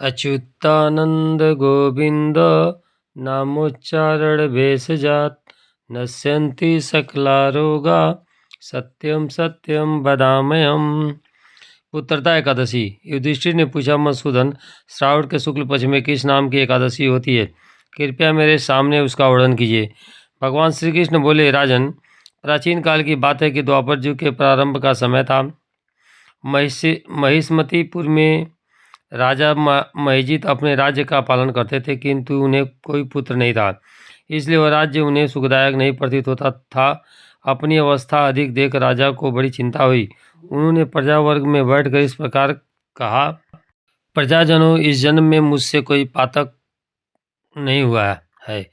अच्युतानंद गोविंद नामोच्चारण भेषजात नश्यन्ति सकला रोगा सत्यम सत्यम वदाम्यहम्। पुत्रदा एकादशी। युधिष्ठिर ने पूछा, मधुसूदन, श्रावण के शुक्ल पक्ष में किस नाम की एकादशी होती है? कृपया मेरे सामने उसका वर्णन कीजिए। भगवान श्री कृष्ण बोले, राजन, प्राचीन काल की बात है कि द्वापर युग के प्रारंभ का समय था। महिष्मतीपुर में राजा महिजित अपने राज्य का पालन करते थे, किंतु उन्हें कोई पुत्र नहीं था, इसलिए वह राज्य उन्हें सुखदायक नहीं प्रतीत होता था। अपनी अवस्था अधिक देख राजा को बड़ी चिंता हुई। उन्होंने प्रजावर्ग में बैठकर इस प्रकार कहा, प्रजाजनों, इस जन्म में मुझसे कोई पातक नहीं हुआ है।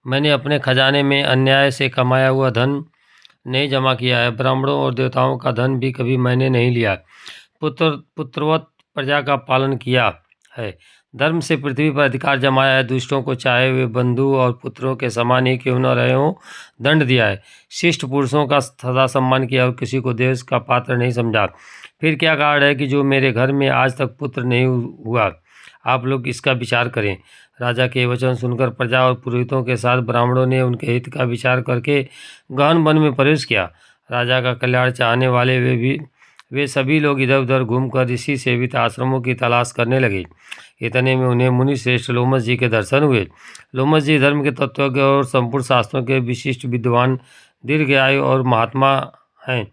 मैंने अपने खजाने में अन्याय से कमाया हुआ धन नहीं जमा किया है। ब्राह्मणों और देवताओं का धन भी कभी मैंने नहीं लिया। पुत्रवत प्रजा का पालन किया है। धर्म से पृथ्वी पर अधिकार जमाया है। दुष्टों को चाहे वे बंधु और पुत्रों के समान ही क्यों न रहे हों, दंड दिया है। शिष्ट पुरुषों का सदा सम्मान किया और किसी को देश का पात्र नहीं समझा। फिर क्या कारण है कि जो मेरे घर में आज तक पुत्र नहीं हुआ? आप लोग इसका विचार करें। राजा के वचन सुनकर प्रजा और पुरोहितों के साथ ब्राह्मणों ने उनके हित का विचार करके गहन वन में प्रवेश किया। राजा का कल्याण चाहने वाले वे सभी लोग इधर उधर घूमकर ऋषि सेवित आश्रमों की तलाश करने लगे। इतने में उन्हें मुनि श्रेष्ठ लोमस जी के दर्शन हुए। लोमस जी धर्म के तत्वज्ञ और संपूर्ण शास्त्रों के विशिष्ट विद्वान, दीर्घायु और महात्मा हैं।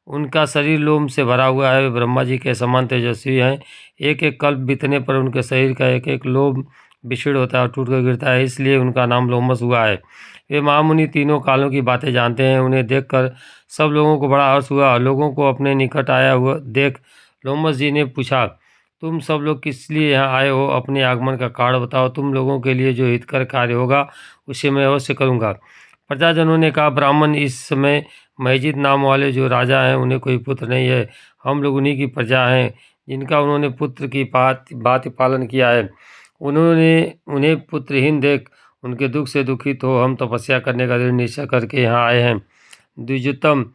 उनका शरीर लोम से भरा हुआ है। वे ब्रह्मा जी के समान तेजस्वी हैं। एक एक कल्प बीतने पर उनके शरीर का एक एक लोम विक्षीण होता है और टूटकर गिरता है, इसलिए उनका नाम लोमस हुआ है। वे महामुनि तीनों कालों की बातें जानते हैं। उन्हें देखकर सब लोगों को बड़ा हर्ष हुआ। लोगों को अपने निकट आया हुआ देख लोमस जी ने पूछा, तुम सब लोग किस लिए यहाँ आए हो? अपने आगमन का कारण बताओ। तुम लोगों के लिए जो हितकर कार्य होगा उसे मैं अवश्य करूँगा। प्रजाजनों ने कहा, ब्राह्मण, इस समय महिजित नाम वाले जो राजा हैं उन्हें कोई पुत्र नहीं है। हम लोग उन्हीं की प्रजा हैं जिनका उन्होंने पुत्र की बात पालन किया है। उन्हें पुत्रहीन देख उनके दुख से दुखित हो हम तपस्या करने का दृढ़ निश्चय करके यहाँ आए हैं। द्विजोत्तम,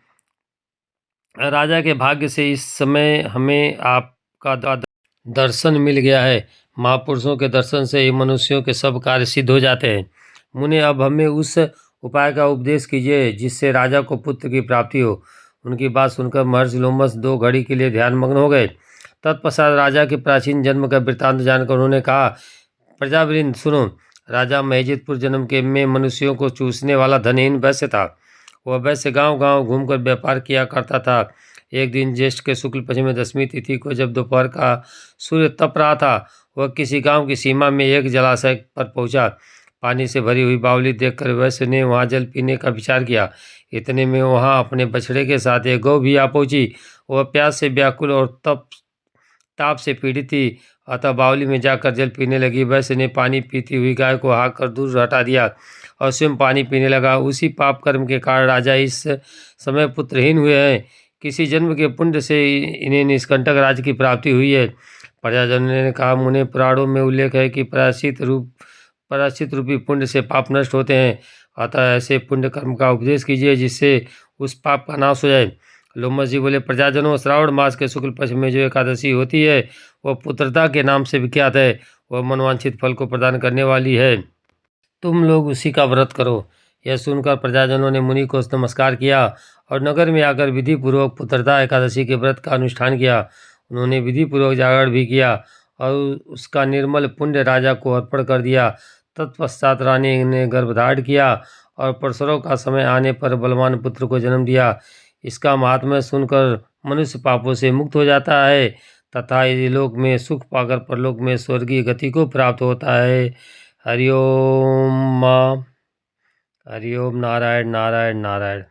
राजा के भाग्य से इस समय हमें आपका दर्शन मिल गया है। महापुरुषों के दर्शन से ही मनुष्यों के सब कार्य सिद्ध हो जाते हैं। मुने, अब हमें उस उपाय का उपदेश कीजिए जिससे राजा को पुत्र की प्राप्ति हो। उनकी बात सुनकर महर्षि लोमस 2 घड़ी के लिए ध्यानमग्न हो गए। तत्पश्चात राजा के प्राचीन जन्म का वृत्तांत जानकर उन्होंने कहा, प्रजावृंद सुनो। राजा महिजितपुर जन्म के में मनुष्यों को चूसने वाला धनहीन वैश्य था। वह वैश्य गांव गांव घूमकर व्यापार किया करता था। एक दिन ज्येष्ठ के शुक्ल पक्ष में 10वीं तिथि को जब दोपहर का सूर्य तप रहा था, वह किसी गांव की सीमा में एक जलाशय पर पहुंचा। पानी से भरी हुई बावली देखकर वैश्य ने वहां जल पीने का विचार किया। इतने में वहां अपने बछड़े के साथ एक गौ भी आ पहुंची। वह प्यास से व्याकुल और ताप से पीड़ित थी, अतः बावली में जाकर जल पीने लगी। वैश्य ने पानी पीती हुई गाय को हाँक कर दूर हटा दिया और स्वयं पानी पीने लगा। उसी पाप कर्म के कारण राजा इस समय पुत्रहीन हुए हैं। किसी जन्म के पुण्य से इन्हें निष्कंटक राज्य की प्राप्ति हुई है। प्रजाजनों ने कहा, मुने, पुराणों में उल्लेख है कि प्रायश्चित रूपी पुण्य से पाप नष्ट होते हैं। अतः ऐसे पुण्य कर्म का उपदेश कीजिए जिससे उस पाप का नाश हो जाए। लोमस जी बोले, प्रजाजनों, श्रावण मास के शुक्ल पक्ष में जो एकादशी होती है वह पुत्रता के नाम से विख्यात है। वह मनवांछित फल को प्रदान करने वाली है। तुम लोग उसी का व्रत करो। यह सुनकर प्रजाजनों ने मुनि को नमस्कार किया और नगर में आकर विधिपूर्वक पुत्रता एकादशी के व्रत का अनुष्ठान किया। उन्होंने विधिपूर्वक जागरण भी किया और उसका निर्मल पुण्य राजा को अर्पण कर दिया। तत्पश्चात रानी ने गर्भधारण किया और प्रसव का समय आने पर बलवान पुत्र को जन्म दिया। इसका महात्म्य सुनकर मनुष्य पापों से मुक्त हो जाता है तथा लोक में सुख पाकर परलोक में स्वर्गीय गति को प्राप्त होता है। हरिओम। हरिओम। नारायण नारायण नारायण।